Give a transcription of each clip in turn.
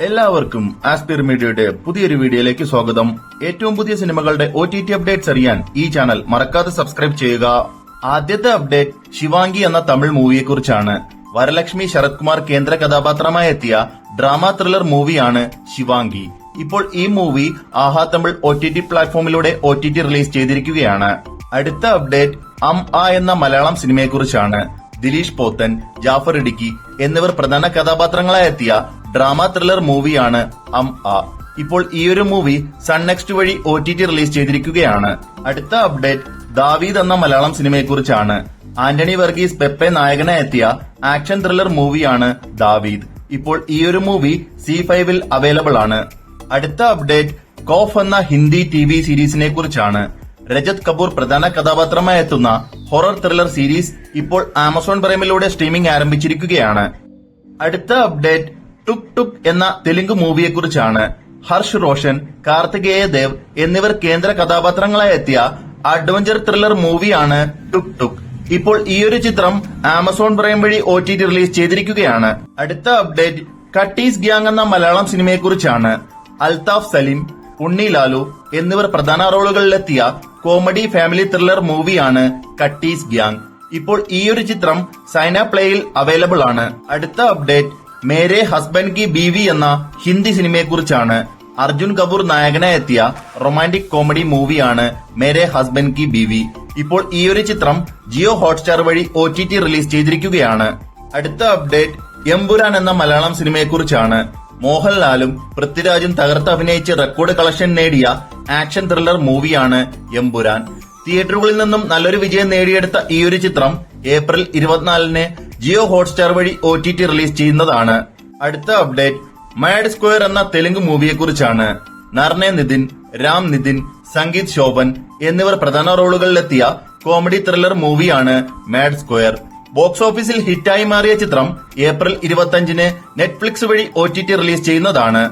എല്ലാവർക്കും ആസ്പിർ മീഡിയയുടെ പുതിയൊരു വീഡിയോയിലേക്ക് സ്വാഗതം. ഏറ്റവും പുതിയ സിനിമകളുടെ OTT അപ്ഡേറ്റ്സ് അറിയാൻ ഈ ചാനൽ മറക്കാതെ സബ്സ്ക്രൈബ് ചെയ്യുക. ആദ്യത്തെ അപ്ഡേറ്റ് ശിവാംഗി എന്ന തമിഴ് മൂവിയെക്കുറിച്ചാണ്. വരലക്ഷ്മി ശരത് കുമാർ കേന്ദ്ര കഥാപാത്രമായി എത്തിയ ഡ്രാമ ത്രില്ലർ മൂവിയാണ് ശിവാംഗി. ഇപ്പോൾ ഈ മൂവി ആഹാ തമിഴ് OTT പ്ലാറ്റ്ഫോമിലൂടെ OTT റിലീസ് ചെയ്തിരിക്കുകയാണ്. അടുത്ത അപ്ഡേറ്റ് എന്ന മലയാളം സിനിമയെക്കുറിച്ചാണ്. ദിലീഷ് പോത്തൻ, ജാഫർ ഇടുക്കി എന്നിവർ പ്രധാന കഥാപാത്രങ്ങളായി എത്തിയ ഡ്രാമ ത്രില്ലർ മൂവിയാണ് ഇപ്പോൾ ഈയൊരു മൂവി സൺ നെക്സ്റ്റ് വഴി OTT റിലീസ് ചെയ്തിരിക്കുകയാണ്. അടുത്ത അപ്ഡേറ്റ് ദാവീദ് എന്ന മലയാളം സിനിമയെക്കുറിച്ചാണ്. ആന്റണി വർഗീസ് പെപ്പെ നായകനായി എത്തിയ ആക്ഷൻ ത്രില്ലർ മൂവിയാണ് ദാവീദ്. ഇപ്പോൾ ഈയൊരു മൂവി C5-ൽ അവൈലബിൾ ആണ്. അടുത്ത അപ്ഡേറ്റ് കോഫ് എന്ന ഹിന്ദി TV സീരീസിനെ കുറിച്ചാണ്. രജത് കപൂർ പ്രധാന കഥാപാത്രമായി എത്തുന്ന ഹൊറർ ത്രില്ലർ സീരീസ് ഇപ്പോൾ ആമസോൺ പ്രൈമിലൂടെ സ്ട്രീമിംഗ് ആരംഭിച്ചിരിക്കുകയാണ്. അടുത്ത അപ്ഡേറ്റ് ടുക് ടുക് എന്ന തെലുങ്ക് മൂവിയെക്കുറിച്ചാണ്. ഹർഷ് റോഷൻ, കാർത്തികേയ ദേവ് എന്നിവർ കേന്ദ്ര കഥാപാത്രങ്ങളായി എത്തിയ അഡ്വഞ്ചർ ത്രില്ലർ മൂവിയാണ് ടുക് ടുക്. ഇപ്പോൾ ഈയൊരു ചിത്രം ആമസോൺ പ്രൈം വഴി OTT റിലീസ് ചെയ്തിരിക്കുകയാണ്. അടുത്ത അപ്ഡേറ്റ് കട്ടീസ് ഗ്യാങ് എന്ന മലയാളം സിനിമയെക്കുറിച്ചാണ്. അൽതാഫ് സലീം, ഉണ്ണി ലാലു എന്നിവർ പ്രധാന റോളുകളിലെത്തിയ കോമഡി ഫാമിലി ത്രില്ലർ മൂവിയാണ് കട്ടീസ് ഗ്യാങ്. ഇപ്പോൾ ഈയൊരു ചിത്രം സൈന പ്ലേയിൽ അവൈലബിൾ ആണ്. അടുത്ത അപ്ഡേറ്റ് മേരെ ഹസ്ബൻഡ് കി ബീവി എന്ന ഹിന്ദി സിനിമയെക്കുറിച്ചാണ്. അർജുൻ കപൂർ നായകനായി എത്തിയ റൊമാന്റിക് കോമഡി മൂവിയാണ് മേരെ ഹസ്ബൻഡ് കി ബീവി. ഇപ്പോൾ ഈയൊരു ചിത്രം ജിയോ ഹോട്ട്സ്റ്റാർ വഴി OTT റിലീസ് ചെയ്തിരിക്കുകയാണ്. അടുത്ത അപ്ഡേറ്റ് എമ്പുരാൻ എന്ന മലയാളം സിനിമയെക്കുറിച്ചാണ്. മോഹൻലാലും പൃഥ്വിരാജും തകർത്ത് അഭിനയിച്ച് റെക്കോർഡ് കളക്ഷൻ നേടിയ ആക്ഷൻ ത്രില്ലർ മൂവിയാണ് എമ്പുരാൻ. തിയേറ്ററുകളിൽ നിന്നും നല്ലൊരു വിജയം നേടിയെടുത്ത ഈയൊരു ചിത്രം ഏപ്രിൽ 24-ന് ജിയോ ഹോട്ട്സ്റ്റാർ വഴി OTT റിലീസ് ചെയ്യുന്നതാണ്. അടുത്ത അപ്ഡേറ്റ് മാഡ് സ്ക്വയർ എന്ന തെലുങ്ക് മൂവിയെക്കുറിച്ചാണ്. നർനെ നിതിൻ, രാം നിതിൻ, സംഗീത് ശോഭൻ എന്നിവർ പ്രധാന റോളുകളിലെത്തിയ കോമഡി ത്രില്ലർ മൂവിയാണ് മാഡ് സ്ക്വയർ. ബോക്സ് ഓഫീസിൽ ഹിറ്റായി മാറിയ ചിത്രം ഏപ്രിൽ 25-ന് നെറ്റ്ഫ്ലിക്സ് വഴി OTT റിലീസ് ചെയ്യുന്നതാണ്.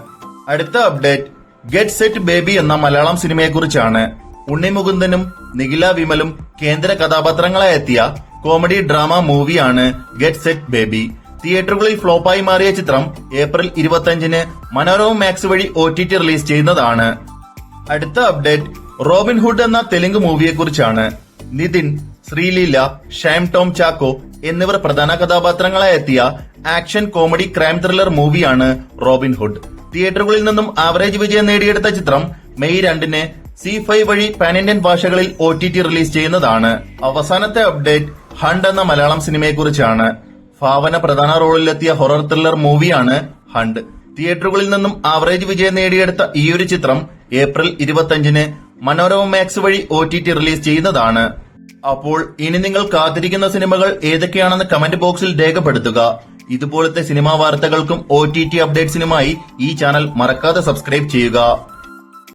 അടുത്ത അപ്ഡേറ്റ് ഗെറ്റ് സെറ്റ് ബേബി എന്ന മലയാളം സിനിമയെക്കുറിച്ചാണ്. ഉണ്ണി മുകുന്ദനും നിഖില വിമലും കേന്ദ്ര കഥാപാത്രങ്ങളായി എത്തിയ കോമഡി ഡ്രാമ മൂവിയാണ് ഗെറ്റ് സെറ്റ് ബേബി. തിയേറ്ററുകളിൽ ഫ്ലോപ്പായി മാറിയ ചിത്രം ഏപ്രിൽ 25-ന് മനോരമ മാക്സ് വഴി OTT റിലീസ് ചെയ്യുന്നതാണ്. അടുത്ത അപ്ഡേറ്റ് റോബിൻഹുഡ് എന്ന തെലുങ്ക് മൂവിയെക്കുറിച്ചാണ്. നിതിൻ, ശ്രീലീല, ഷൈം ടോം ചാക്കോ എന്നിവർ പ്രധാന കഥാപാത്രങ്ങളായി എത്തിയ ആക്ഷൻ കോമഡി ക്രൈം ത്രില്ലർ മൂവിയാണ് റോബിൻഹുഡ്. തിയേറ്ററുകളിൽ നിന്നും ആവറേജ് വിജയം നേടിയെടുത്ത ചിത്രം മെയ് 2-ന് C5 വഴി പാൻ ഇന്ത്യൻ ഭാഷകളിൽ OTT റിലീസ് ചെയ്യുന്നതാണ്. അവസാനത്തെ അപ്ഡേറ്റ് ഹണ്ട് എന്ന മലയാളം സിനിമയെക്കുറിച്ചാണ്. ഭാവന പ്രധാന റോളിലെത്തിയ ഹൊറർ ത്രില്ലർ മൂവിയാണ് ഹണ്ട്. തിയേറ്ററുകളിൽ നിന്നും ആവറേജ് വിജയം നേടിയെടുത്ത ഈയൊരു ചിത്രം ഏപ്രിൽ 25-ന് മനോരമ മാക്സ് വഴി OTT റിലീസ് ചെയ്യുന്നതാണ്. അപ്പോൾ ഇനി നിങ്ങൾ കാത്തിരിക്കുന്ന സിനിമകൾ ഏതൊക്കെയാണെന്ന് കമന്റ് ബോക്സിൽ രേഖപ്പെടുത്തുക. ഇതുപോലത്തെ സിനിമാ വാർത്തകൾക്കും OTT അപ്ഡേറ്റ്സിനുമായി ഈ ചാനൽ മറക്കാതെ സബ്സ്ക്രൈബ് ചെയ്യുക.